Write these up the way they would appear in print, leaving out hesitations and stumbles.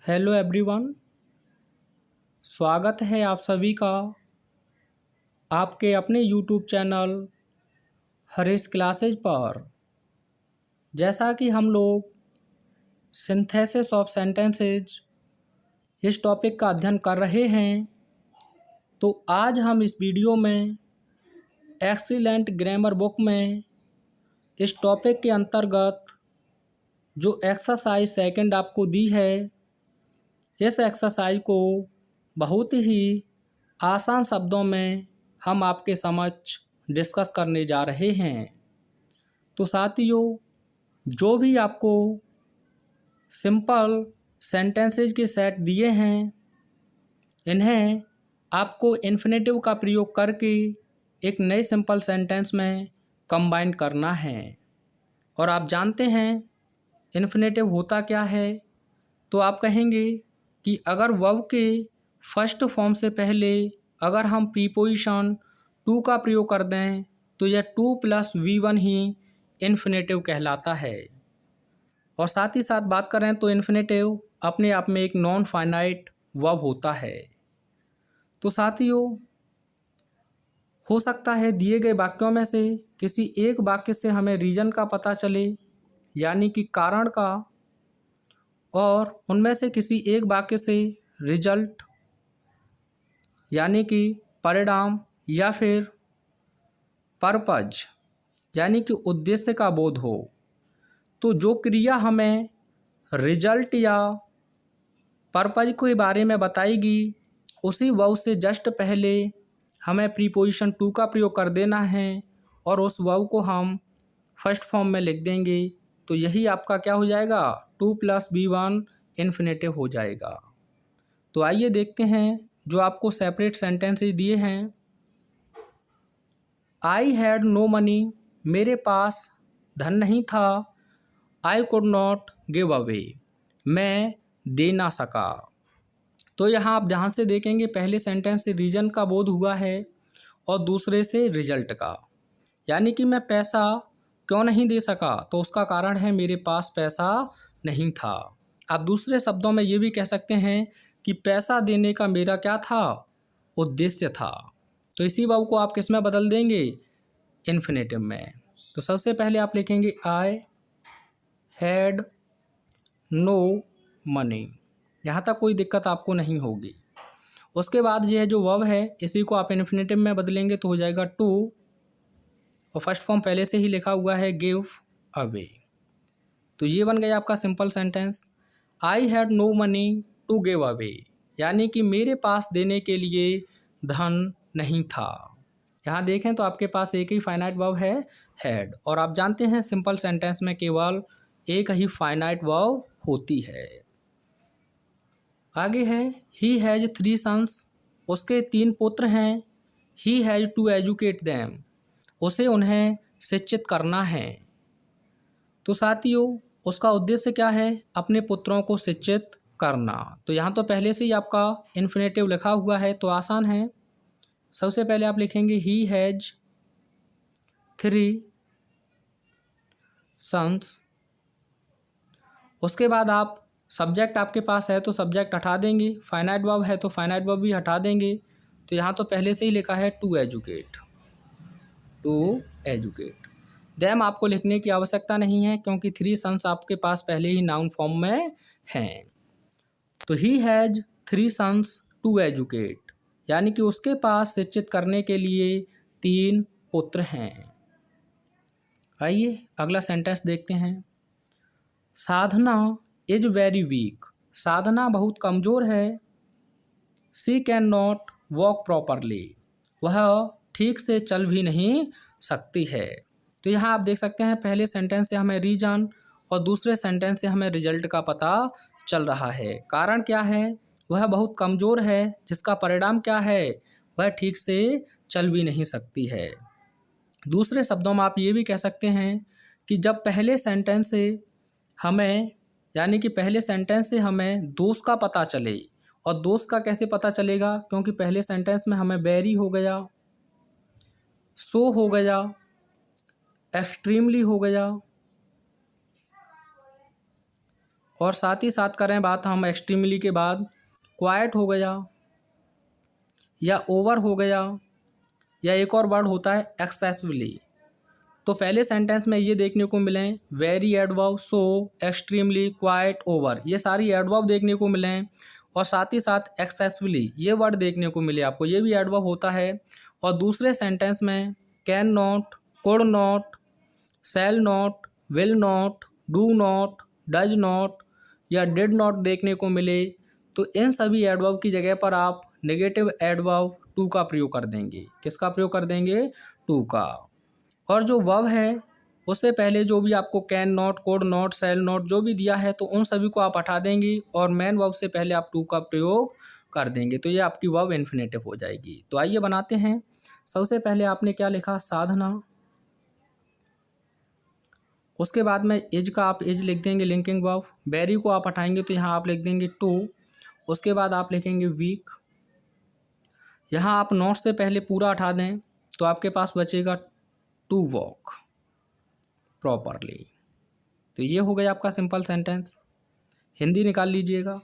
Hello everyone. स्वागत है आप सभी का आपके अपने यूट्यूब चैनल हरीश क्लासेज पर। जैसा कि हम लोग सिंथेसिस ऑफ सेंटेंसेज इस टॉपिक का अध्ययन कर रहे हैं, तो आज हम इस वीडियो में एक्सीलेंट ग्रामर बुक में इस टॉपिक के अंतर्गत जो एक्सरसाइज सेकंड आपको दी है, इस एक्सरसाइज को बहुत ही आसान शब्दों में हम आपके समक्ष डिस्कस करने जा रहे हैं। तो साथियों, जो भी आपको सिंपल सेंटेंसेस के सेट दिए हैं, इन्हें आपको इन्फिनेटिव का प्रयोग करके एक नए सिंपल सेंटेंस में कंबाइन करना है। और आप जानते हैं इन्फिनेटिव होता क्या है। तो आप कहेंगे कि अगर वर्ब के फर्स्ट फॉर्म से पहले अगर हम प्रीपोजिशन टू का प्रयोग कर दें तो यह 2 + V1 ही इन्फिनेटिव कहलाता है। और साथ ही साथ बात करें तो इन्फिनेटिव अपने आप में एक नॉन फाइनाइट वर्ब होता है। तो साथियों, हो सकता है दिए गए वाक्यों में से किसी एक वाक्य से हमें रीजन का पता चले, यानी कि कारण का, और उनमें से किसी एक वाक्य से रिजल्ट यानी कि परिणाम, या फिर पर्पज यानी कि उद्देश्य का बोध हो। तो जो क्रिया हमें रिजल्ट या पर्पज के बारे में बताएगी, उसी वर्ब से जस्ट पहले हमें प्रीपोजिशन टू का प्रयोग कर देना है और उस वर्ब को हम फर्स्ट फॉर्म में लिख देंगे। तो यही आपका क्या हो जाएगा, 2 + V1 इन्फिनेटिव हो जाएगा। तो आइए देखते हैं जो आपको सेपरेट सेंटेंसेस दिए हैं। आई हैड नो मनी, मेरे पास धन नहीं था। I could not give away, मैं दे ना सका। तो यहाँ आप ध्यान से देखेंगे, पहले सेंटेंस से रीजन का बोध हुआ है और दूसरे से रिजल्ट का, यानी कि मैं पैसा क्यों नहीं दे सका, तो उसका कारण है मेरे पास पैसा नहीं था। आप दूसरे शब्दों में ये भी कह सकते हैं कि पैसा देने का मेरा क्या था, उद्देश्य था। तो इसी वर्ब को आप किस में बदल देंगे, इन्फिनेटिव में। तो सबसे पहले आप लिखेंगे आई हैड नो मनी, यहाँ तक कोई दिक्कत आपको नहीं होगी। उसके बाद ये जो वर्ब है इसी को आप इन्फिनेटिव में बदलेंगे तो हो जाएगा टू, और फर्स्ट फॉर्म पहले से ही लिखा हुआ है गिव अवे। तो ये बन गया आपका simple sentence, I had no money to give away, यानी कि मेरे पास देने के लिए धन नहीं था। यहाँ देखें तो आपके पास एक ही फाइनाइट वर्ब है, हैड, और आप जानते हैं सिंपल सेंटेंस में केवल एक ही फाइनाइट वर्ब होती है। आगे है ही हैज 3 सन्स, उसके 3 पुत्र हैं। He has to educate them, उसे उन्हें शिक्षित करना है। तो साथियों, उसका उद्देश्य क्या है, अपने पुत्रों को शिक्षित करना। तो यहाँ तो पहले से ही आपका इन्फिनेटिव लिखा हुआ है, तो आसान है। सबसे पहले आप लिखेंगे ही हैज 3 सन्स। उसके बाद आप सब्जेक्ट आपके पास है तो सब्जेक्ट हटा देंगे, फाइनाइट वर्ब है तो फाइनाइट वर्ब भी हटा देंगे। तो यहाँ तो पहले से ही लिखा है to educate, to educate. Them आपको लिखने की आवश्यकता नहीं है क्योंकि 3 सन्स आपके पास पहले ही नाउन फॉर्म में हैं। तो he has 3 sons to educate, यानी कि उसके पास शिक्षित करने के लिए 3 पुत्र हैं। आइए अगला सेंटेंस देखते हैं। साधना इज वेरी वीक, साधना बहुत कमज़ोर है। She can not walk properly, वह ठीक से चल भी नहीं सकती है। तो यहाँ आप देख सकते हैं पहले सेंटेंस से हमें रीजन और दूसरे सेंटेंस से हमें रिजल्ट का पता चल रहा है। कारण क्या है, वह बहुत कमज़ोर है, जिसका परिणाम क्या है, वह ठीक से चल भी नहीं सकती है। दूसरे शब्दों में आप ये भी कह सकते हैं कि जब पहले सेंटेंस से हमें, यानी कि पहले सेंटेंस से हमें दोष का पता चले, और दोष का कैसे पता चलेगा, क्योंकि पहले सेंटेंस में हमें वेरी हो गया, सो हो गया, एक्सट्रीमली हो गया और साथ ही साथ करें बात हम एक्सट्रीमली के बाद, क्वाइट हो गया या ओवर हो गया, या एक और वर्ड होता है एक्सेसिवली। तो पहले सेंटेंस में ये देखने को मिले वेरी एडवर्ब, सो, एक्सट्रीमली, क्वाइट, ओवर, ये सारी एडवर्ब देखने को मिले हैं। और साथ ही साथ एक्सेसिवली ये वर्ड देखने को मिले आपको, ये भी एडवर्ब होता है। और दूसरे सेंटेंस में can not, could not, shall not, will not, do not, does not या डिड नॉट देखने को मिले। तो इन सभी एडवर्ब की जगह पर आप नेगेटिव एडवर्ब टू का प्रयोग कर देंगे। किसका प्रयोग कर देंगे? टू का। और जो वर्ब है उससे पहले जो भी आपको can not, could not, shall not जो भी दिया है तो उन सभी को आप हटा देंगे और मेन वर्ब से पहले आप टू का प्रयोग कर देंगे। तो ये आपकी वर्ब इन्फिनेटिव हो जाएगी। तो आइए बनाते हैं। सबसे पहले आपने क्या लिखा? साधना। उसके बाद में इज का आप इज लिख देंगे लिंकिंग वर्ब। वेरी को आप हटाएंगे तो यहाँ आप लिख देंगे टू। उसके बाद आप लिखेंगे वीक। यहाँ आप नॉट से पहले पूरा हटा दें तो आपके पास बचेगा टू वॉक प्रॉपरली। तो ये हो गया आपका सिंपल सेंटेंस। हिंदी निकाल लीजिएगा।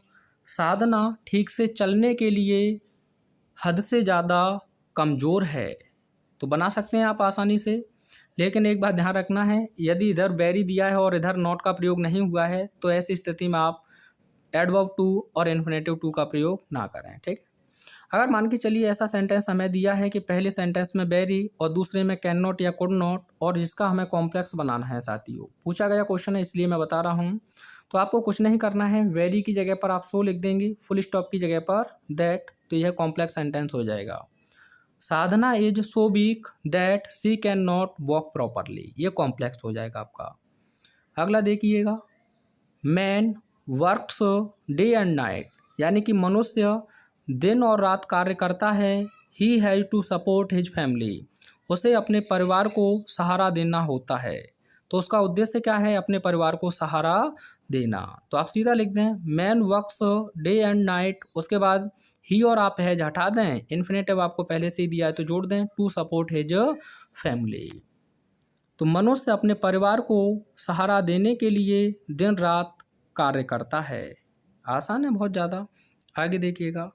साधना ठीक से चलने के लिए हद से ज़्यादा कमज़ोर है। तो बना सकते हैं आप आसानी से, लेकिन एक बात ध्यान रखना है, यदि इधर वेरी दिया है और इधर नॉट का प्रयोग नहीं हुआ है तो ऐसी स्थिति में आप एडवर्ब टू और इन्फिनेटिव टू का प्रयोग ना करें। ठीक। अगर मान के चलिए ऐसा सेंटेंस हमें दिया है कि पहले सेंटेंस में वेरी और दूसरे में कैन नॉट या कुड नॉट, और इसका हमें कॉम्प्लेक्स बनाना है साथियों, पूछा गया क्वेश्चन है इसलिए मैं बता रहा हूँ। तो आपको कुछ नहीं करना है, वेरी की जगह पर आप सो लिख देंगे, फुल स्टॉप की जगह पर दैट, तो यह कॉम्प्लेक्स सेंटेंस हो जाएगा। Sadhana is so weak that she can not walk properly, ये कॉम्प्लेक्स हो जाएगा आपका। अगला देखिएगा, man works day and night, यानी कि मनुष्य दिन और रात कार्य करता है। He has to support his family, उसे अपने परिवार को सहारा देना होता है। तो उसका उद्देश्य क्या है? अपने परिवार को सहारा देना। तो आप सीधा लिख दें man works day and night, उसके बाद ही और आप हैज हटा दें, इन्फिनेटिव आपको पहले से ही दिया है तो जोड़ दें, टू सपोर्ट हिज फैमिली। तो मनुष्य अपने परिवार को सहारा देने के लिए दिन रात कार्य करता है। आसान है बहुत ज़्यादा। आगे देखिएगा,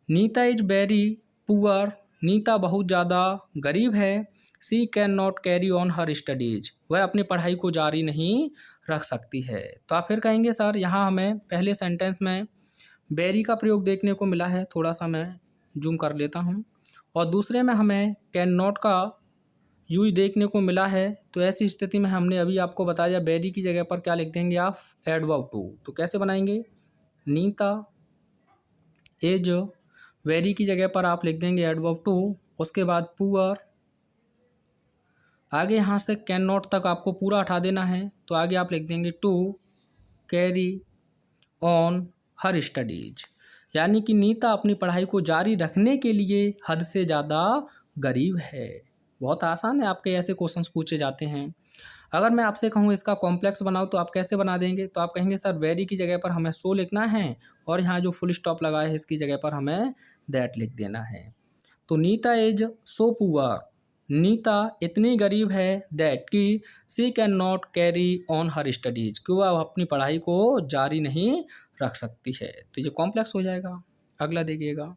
Nita is very poor, Nita बहुत ज़्यादा गरीब है। She can not carry on her studies, वह अपनी पढ़ाई को जारी नहीं रख सकती है। तो आप फिर कहेंगे सर यहाँ हमें पहले सेंटेंस में वेरी का प्रयोग देखने को मिला है, थोड़ा सा मैं जूम कर लेता हूँ, और दूसरे में हमें कैन नॉट का यूज देखने को मिला है। तो ऐसी स्थिति में हमने अभी आपको बताया वेरी की जगह पर क्या लिख देंगे आप? Adverb to. तो कैसे बनाएंगे? नीता इज, वेरी की जगह पर आप लिख देंगे एडवर्ब टू, उसके बाद पुअर, आगे यहाँ से कैन नॉट तक आपको पूरा हटा देना है तो आगे आप लिख देंगे to carry on her studies, यानी कि नीता अपनी पढ़ाई को जारी रखने के लिए हद से ज़्यादा गरीब है। बहुत आसान है, आपके ऐसे क्वेश्चंस पूछे जाते हैं। अगर मैं आपसे कहूँ इसका कॉम्प्लेक्स बनाओ तो आप कैसे बना देंगे? तो आप कहेंगे सर वेरी की जगह पर हमें सो लिखना है और यहाँ जो फुल स्टॉप लगा है इसकी जगह पर हमें दैट लिख देना है। तो Nita is so poor, Nita इतनी गरीब है दैट कि she can not carry on her studies, कि वह अपनी पढ़ाई को जारी नहीं रख सकती है। तो ये कॉम्प्लेक्स हो जाएगा। अगला देखिएगा,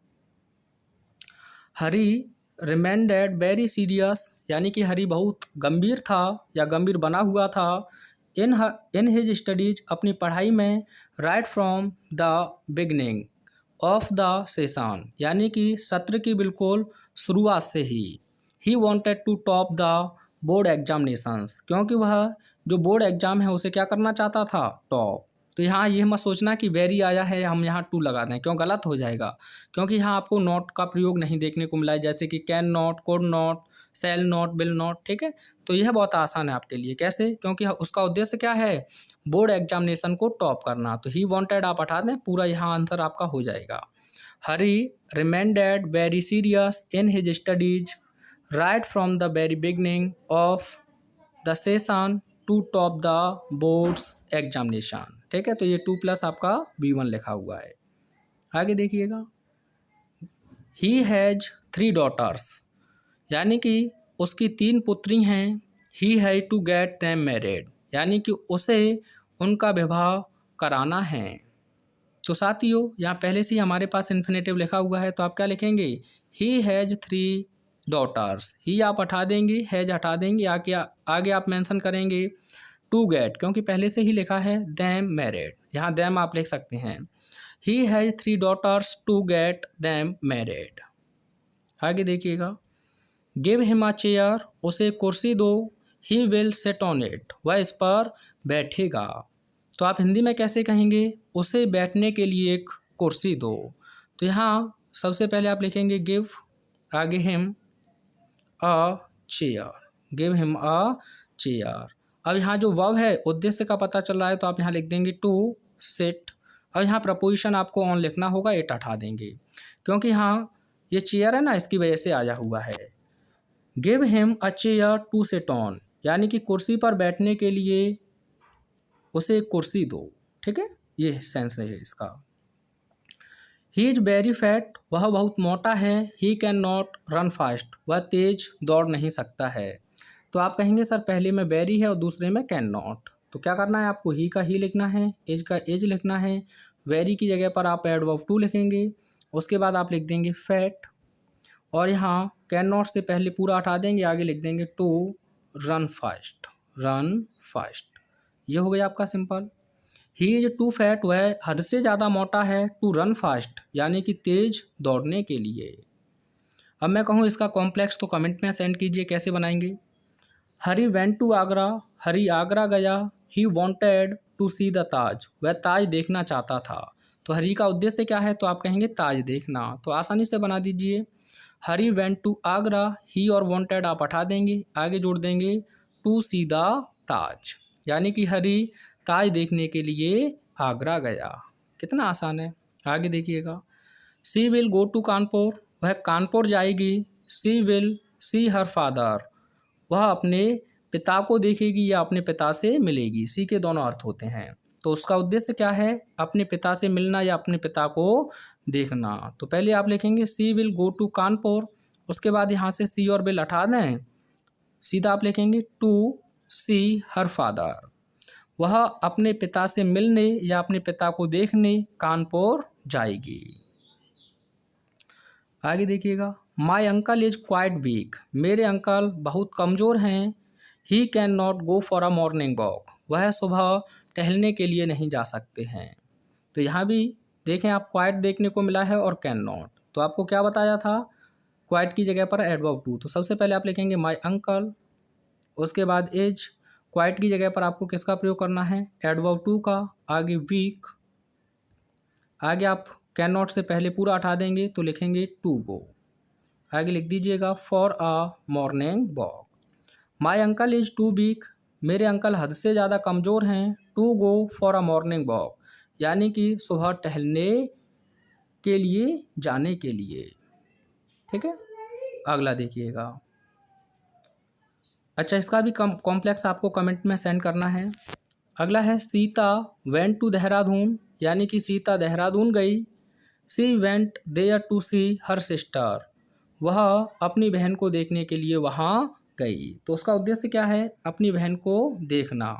हरी रिमेंडेड वेरी सीरियस, यानी कि हरी बहुत गंभीर था या गंभीर बना हुआ था। इन हिज स्टडीज, अपनी पढ़ाई में, right from the beginning of the session, यानी कि सत्र की बिल्कुल शुरुआत से ही wanted to top the board examinations, क्योंकि वह जो बोर्ड एग्जाम है उसे क्या करना चाहता था? टॉप। तो यहाँ ये मत सोचना कि वेरी आया है हम यहाँ टू लगा दें, क्यों? गलत हो जाएगा, क्योंकि यहाँ आपको नॉट का प्रयोग नहीं देखने को मिला है, जैसे कि can not, could not, shall not, will not. ठीक है, तो यह बहुत आसान है आपके लिए। कैसे? क्योंकि उसका उद्देश्य क्या है? बोर्ड एग्जामिनेशन को टॉप करना। तो ही वॉन्टेड आप हटा दें, पूरा यहाँ आंसर आपका हो जाएगा। Hari remained very serious in his studies right from the very beginning of the session to top the boards examination. ठीक है, तो ये 2+ आपका B1 लिखा हुआ है। आगे देखिएगा, ही हैज़ 3 daughters, यानी कि उसकी 3 पुत्री हैं। He has to get them married, यानी कि उसे उनका विवाह कराना है। तो साथियों यहाँ पहले से ही हमारे पास इन्फिनेटिव लिखा हुआ है, तो आप क्या लिखेंगे, ही हैज़ 3 डॉटर्स। ही आप हटा देंगे, हैज़ हटा देंगे, आगे आप मेंशन करेंगे टू गेट, क्योंकि पहले से ही लिखा है देम मैरिड, यहाँ देम आप लिख सकते हैं। He has 3 daughters to get them married. आगे देखिएगा, गिव हिम अ चेयर, उसे कुर्सी दो, he will sit on it, वह इस पर बैठेगा। तो आप हिंदी में कैसे कहेंगे, उसे बैठने के लिए एक कुर्सी दो। तो यहाँ सबसे पहले आप लिखेंगे गिव, आगे him a chair, give him a chair. अब यहाँ जो वर्ब है उद्देश्य का पता चल रहा है, तो आप यहाँ लिख देंगे टू सिट। अब यहाँ प्रपोजिशन आपको ऑन लिखना होगा, इट हटा देंगे, क्योंकि यहाँ ये चेयर है ना, इसकी वजह से आया हुआ है। Give him a chair to sit on, यानी कि कुर्सी पर बैठने के लिए उसे एक कुर्सी दो। ठीक है, ये सेंस है इसका। ही इज वेरी फैट, वह बहुत मोटा है। ही कैन नॉट रन फास्ट, वह तेज दौड़ नहीं सकता है। तो आप कहेंगे सर पहले में वेरी है और दूसरे में कैन नॉट, तो क्या करना है आपको, ही का ही लिखना है, एज का एज लिखना है। वेरी की जगह पर आप एडवर्ब टू लिखेंगे, उसके बाद आप लिख देंगे फैट, और यहाँ कैन नॉट से पहले पूरा हटा देंगे, आगे लिख देंगे to run fast, run fast. ये हो गया आपका simple. He is too fat, वह हद से ज़्यादा मोटा है, टू रन फास्ट, यानी कि तेज दौड़ने के लिए। अब मैं कहूँ इसका कॉम्प्लेक्स, तो कमेंट में सेंड कीजिए कैसे बनाएंगे। हरी वेंट टू आगरा, हरी आगरा गया। He wanted to see the Taj, वह ताज देखना चाहता था। तो हरी का उद्देश्य क्या है, तो आप कहेंगे ताज देखना, तो आसानी से बना दीजिए। हरी वेंट टू आगरा, ही और वॉन्टेड आप हटा देंगे, आगे जोड़ देंगे टू सी द ताज, यानी कि हरी ताज देखने के लिए आगरा गया। कितना आसान है। आगे देखिएगा, सी विल गो टू कानपुर, वह कानपुर जाएगी। सी विल सी हर फादर, वह अपने पिता को देखेगी या अपने पिता से मिलेगी। सी के दोनों अर्थ होते हैं, तो उसका उद्देश्य क्या है, अपने पिता से मिलना या अपने पिता को देखना। तो पहले आप लिखेंगे सी विल गो टू कानपुर, उसके बाद यहाँ से सी और विल हटा दें, सीधा आप लिखेंगे टू सी हर फादर, वह अपने पिता से मिलने या अपने पिता को देखने कानपुर जाएगी। आगे देखिएगा, my uncle is quite weak, मेरे अंकल बहुत कमज़ोर हैं। He can not go for a morning walk, वह सुबह टहलने के लिए नहीं जा सकते हैं। तो यहाँ भी देखें आप क्वाइट देखने को मिला है और कैन नॉट, तो आपको क्या बताया था, क्वाइट की जगह पर एडवर्ब टू। तो सबसे पहले आप लिखेंगे माई अंकल, उसके बाद इज, क्वाइट की जगह पर आपको किसका प्रयोग करना है, एडवर्ब टू का, आगे वीक, आगे आप कैन नॉट से पहले पूरा हटा देंगे तो लिखेंगे टू गो, आगे लिख दीजिएगा for a morning walk. My uncle is too weak, मेरे अंकल हद से ज़्यादा कमज़ोर हैं। To go for a morning walk, यानी कि सुबह टहलने के लिए जाने के लिए। ठीक है, अगला देखिएगा। अच्छा, इसका भी कॉम्प्लेक्स आपको कमेंट में सेंड करना है। अगला है सीता वेंट टू देहरादून, यानी कि सीता देहरादून गई। She went there to see her sister, वह अपनी बहन को देखने के लिए वहाँ गई। तो उसका उद्देश्य क्या है, अपनी बहन को देखना।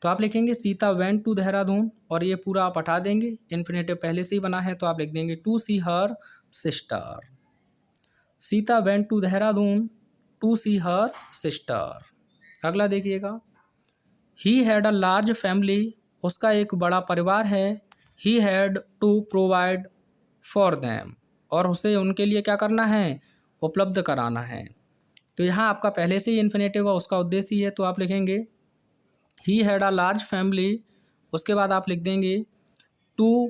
तो आप लिखेंगे सीता वेंट टू देहरादून, और ये पूरा आप हटा देंगे, इन्फिनेटिव पहले से ही बना है, तो आप लिख देंगे to see her sister. Sita went to Dehradun to see her sister. अगला देखिएगा, he had a large family, उसका एक बड़ा परिवार है। He had to provide for them, और उसे उनके लिए क्या करना है, उपलब्ध कराना है। तो यहाँ आपका पहले से ही इन्फिनेटिव है, उसका उद्देश्य ही है, तो आप लिखेंगे ही हैड अ लार्ज फैमिली, उसके बाद आप लिख देंगे टू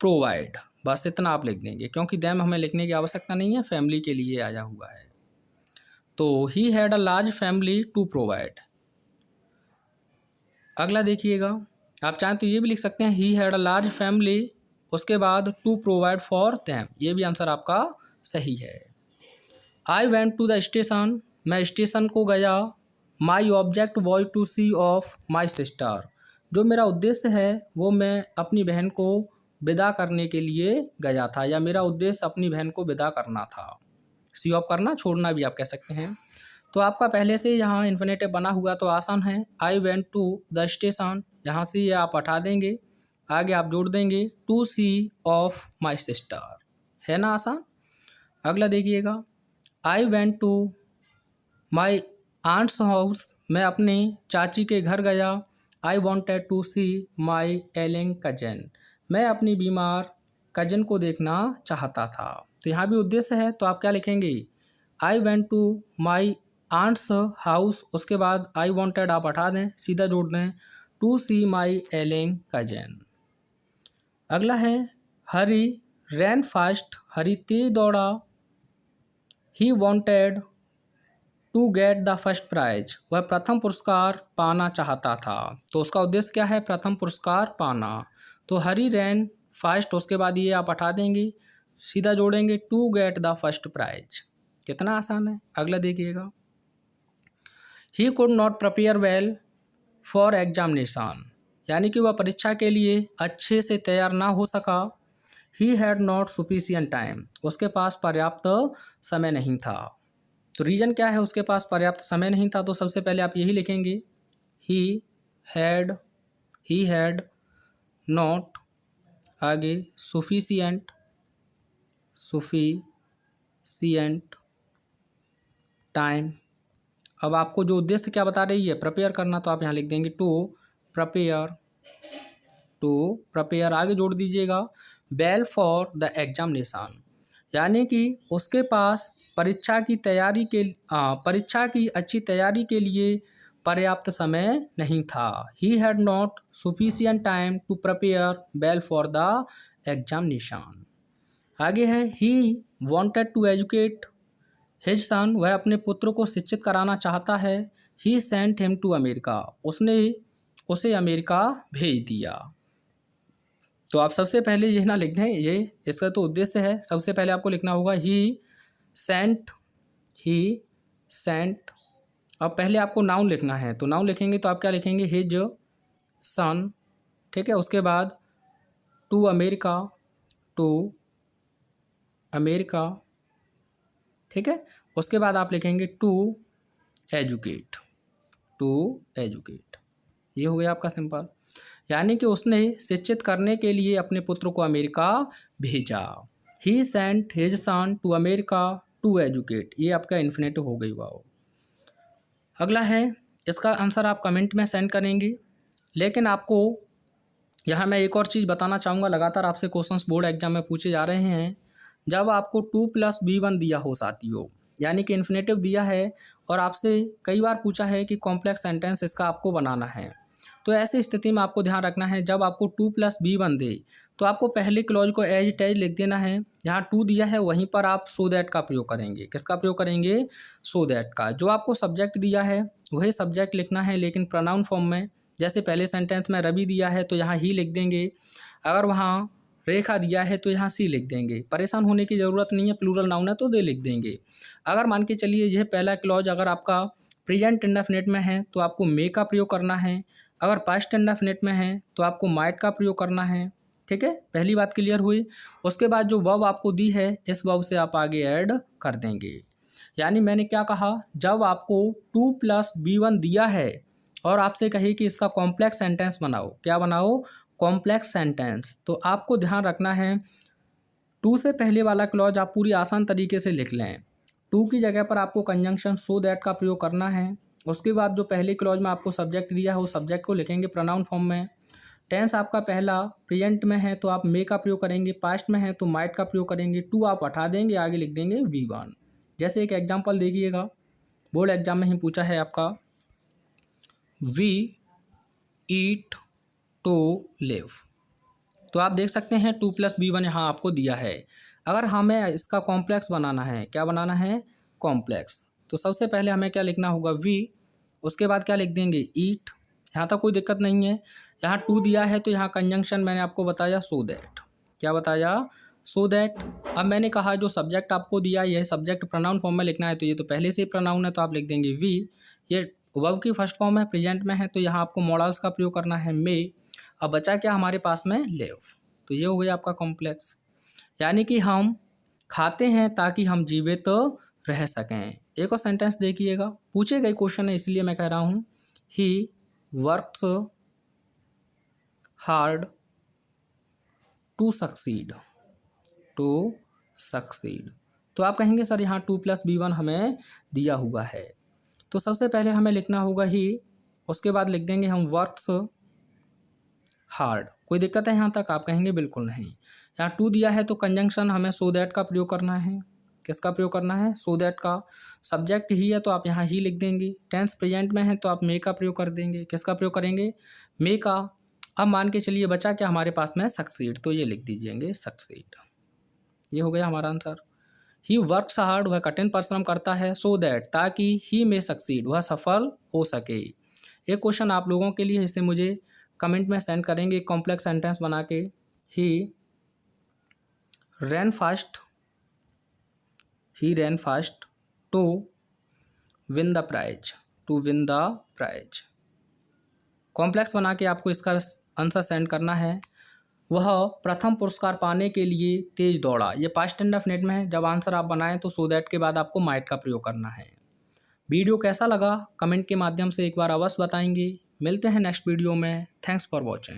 प्रोवाइड, बस इतना आप लिख देंगे, क्योंकि देम हमें लिखने की आवश्यकता नहीं है, फैमिली के लिए आया हुआ है। तो he had a large family to provide. अगला देखिएगा, आप चाहें तो ये भी लिख सकते हैं ही हैड अ लार्ज फैमिली, उसके बाद टू प्रोवाइड फॉर देम, ये भी आंसर आपका सही है। I went to the station, मैं स्टेशन को गया। My object was to see off my sister, जो मेरा उद्देश्य है वो मैं अपनी बहन को विदा करने के लिए गया था, या मेरा उद्देश्य अपनी बहन को विदा करना था। सी ऑफ करना, छोड़ना भी आप कह सकते हैं। तो आपका पहले से यहाँ इन्फिनेटिव बना हुआ, तो आसान है। I went to the station, यहाँ से ये आप हटा देंगे, आगे आप जोड़ देंगे to see off my sister, है ना आसान। अगला देखिएगा, I went to my aunt's house, मैं अपनी चाची के घर गया। I wanted to see my ailing cousin, मैं अपनी बीमार कजन को देखना चाहता था। तो यहाँ भी उद्देश्य है, तो आप क्या लिखेंगे, I went to my aunt's house, उसके बाद आई वॉन्टेड आप हटा दें, सीधा जोड़ दें to see my ailing cousin. अगला है, हरी रैन फास्ट, हरी तेज दौड़ा। He wanted to get the first prize, वह प्रथम पुरस्कार पाना चाहता था। तो उसका उद्देश्य क्या है, प्रथम पुरस्कार पाना। तो हरी रैन फास्ट, उसके बाद ये आप हटा देंगे, सीधा जोड़ेंगे to get the first prize. कितना आसान है। अगला देखिएगा, he could not prepare well for examination, यानी कि वह परीक्षा के लिए अच्छे से तैयार ना हो सका। ही हैड नॉट सफिशिएंट टाइम, उसके पास पर्याप्त समय नहीं था। तो रीज़न क्या है, उसके पास पर्याप्त समय नहीं था। तो सबसे पहले आप यही लिखेंगे, ही हैड नॉट, आगे सफिशिएंट टाइम। अब आपको जो उद्देश्य क्या बता रही है, प्रिपेयर करना, तो आप यहाँ लिख देंगे टू प्रिपेयर, आगे जोड़ दीजिएगा वेल फॉर द एग्जामिनेशन, यानी कि उसके पास परीक्षा की अच्छी तैयारी के लिए पर्याप्त समय नहीं था। He had not sufficient time to prepare well for the examination. आगे है, he wanted to educate his son, वह अपने पुत्र को शिक्षित कराना चाहता है। He sent him to America, उसने उसे अमेरिका भेज दिया। तो आप सबसे पहले ये ना लिख दें, ये इसका तो उद्देश्य है। सबसे पहले आपको लिखना होगा ही सेंट। अब पहले आपको नाउन लिखना है, तो नाउन लिखेंगे तो आप क्या लिखेंगे, हिज सन, ठीक है। उसके बाद टू अमेरिका, ठीक है। उसके बाद आप लिखेंगे टू एजुकेट, ये हो गया आपका सिंपल, यानी कि उसने शिक्षित करने के लिए अपने पुत्र को अमेरिका भेजा। He sent his son to America to educate, ये आपका इन्फिनेटिव हो गई। वाओ। अगला है, इसका आंसर आप कमेंट में सेंड करेंगे। लेकिन आपको यहाँ मैं एक और चीज़ बताना चाहूँगा, लगातार आपसे क्वेश्चंस बोर्ड एग्जाम में पूछे जा रहे हैं। जब आपको 2+B1 दिया हो साथियों, यानी कि इन्फिनेटिव दिया है और आपसे कई बार पूछा है कि कॉम्प्लेक्स सेंटेंस इसका आपको बनाना है, तो ऐसी स्थिति में आपको ध्यान रखना है, जब आपको 2+B1 दे तो आपको पहले क्लॉज को एज इट एज लिख देना है। जहाँ 2 दिया है वहीं पर आप सो दैट का प्रयोग करेंगे। किसका प्रयोग करेंगे, सो दैट का। जो आपको सब्जेक्ट दिया है वही सब्जेक्ट लिखना है, लेकिन प्रोनाउन फॉर्म में। जैसे पहले सेंटेंस में रवि दिया है तो यहाँ ही लिख देंगे, अगर वहाँ रेखा दिया है तो यहाँ सी लिख देंगे। परेशान होने की ज़रूरत नहीं है, प्लूरल नाउन है तो दे लिख देंगे। अगर मान के चलिए यह पहला क्लॉज अगर आपका प्रेजेंट इंडेफिनिट में है तो आपको मे का प्रयोग करना है, अगर पास्ट इंडेफिनिट में है तो आपको माइट का प्रयोग करना है, ठीक है। पहली बात क्लियर हुई। उसके बाद जो वर्ब आपको दी है, इस वर्ब से आप आगे ऐड कर देंगे। यानी मैंने क्या कहा, जब आपको 2+B1 दिया है और आपसे कहे कि इसका कॉम्प्लेक्स सेंटेंस बनाओ, क्या बनाओ, कॉम्प्लेक्स सेंटेंस, तो आपको ध्यान रखना है 2 से पहले वाला क्लॉज आप पूरी आसान तरीके से लिख लें। 2 की जगह पर आपको कंजंक्शन सो दैट का प्रयोग करना है। उसके बाद जो पहले क्लॉज में आपको सब्जेक्ट दिया है, वो सब्जेक्ट को लिखेंगे प्रोनाउन फॉर्म में। टेंस आपका पहला प्रेजेंट में है तो आप मे का प्रयोग करेंगे, पास्ट में है तो माइट का प्रयोग करेंगे। 2 आप हटा देंगे, आगे लिख देंगे V1। जैसे एक एग्जाम्पल देखिएगा, बोर्ड एग्जाम में ही पूछा है आपका, वी ईट टू लिव, तो आप देख सकते हैं 2+B1 यहाँ आपको दिया है। अगर हमें इसका कॉम्प्लेक्स बनाना है, क्या बनाना है, कॉम्प्लेक्स, तो सबसे पहले हमें क्या लिखना होगा, वी, उसके बाद क्या लिख देंगे, ईट। यहाँ तक कोई दिक्कत नहीं है। यहाँ 2 दिया है तो यहाँ कंजंक्शन मैंने आपको बताया सो दैट, क्या बताया, सो दैट। अब मैंने कहा जो सब्जेक्ट आपको दिया यह सब्जेक्ट प्रोनाउन फॉर्म में लिखना है, तो ये तो पहले से ही प्रोनाउन है तो आप लिख देंगे वी। ये वर्ब की फर्स्ट फॉर्म है, प्रेजेंट में है तो यहाँ आपको मॉडल्स का प्रयोग करना है मे। अब बचा क्या हमारे पास में, लिव। तो ये हो गया आपका कॉम्प्लेक्स, यानी कि हम खाते हैं ताकि हम जीवित तो रह सकें। एक और सेंटेंस देखिएगा, पूछे गए क्वेश्चन है इसलिए मैं कह रहा हूँ, he works hard to succeed, to succeed. तो आप कहेंगे सर यहाँ 2 + B1 हमें दिया हुआ है, तो सबसे पहले हमें लिखना होगा ही, उसके बाद लिख देंगे हम वर्क्स हार्ड। कोई दिक्कत है यहाँ तक? आप कहेंगे बिल्कुल नहीं। यहाँ 2 दिया है तो कंजंक्शन हमें सो दैट का प्रयोग करना है। किसका प्रयोग करना है? सो दैट का। सब्जेक्ट ही है तो आप यहाँ ही लिख देंगे। टेंस प्रेजेंट में है तो आप मे का प्रयोग कर देंगे। किसका प्रयोग करेंगे? मे का। अब मान के चलिए बचा क्या हमारे पास में? सक्सीड, तो ये लिख दीजिएंगे सक्सीड। ये हो गया हमारा आंसर। ही वर्क्स हार्ड, वह कठिन परिश्रम करता है, सो दैट, ताकि ही मे सक्सीड, वह सफल हो सके। एक क्वेश्चन आप लोगों के लिए, इसे मुझे कमेंट में सेंड करेंगे कॉम्प्लेक्स सेंटेंस बना के। He ran fast, he ran fast to win the prize, to win the prize. Complex बना के आपको इसका आंसर सेंड करना है। वह प्रथम पुरस्कार पाने के लिए तेज दौड़ा। ये पास्ट इंडेफिनिट में है। जब आंसर आप बनाएं तो सो दैट के बाद आपको माइट का प्रयोग करना है। वीडियो कैसा लगा कमेंट के माध्यम से एक बार अवश्य बताएंगे। मिलते हैं नेक्स्ट वीडियो में। Thanks for watching.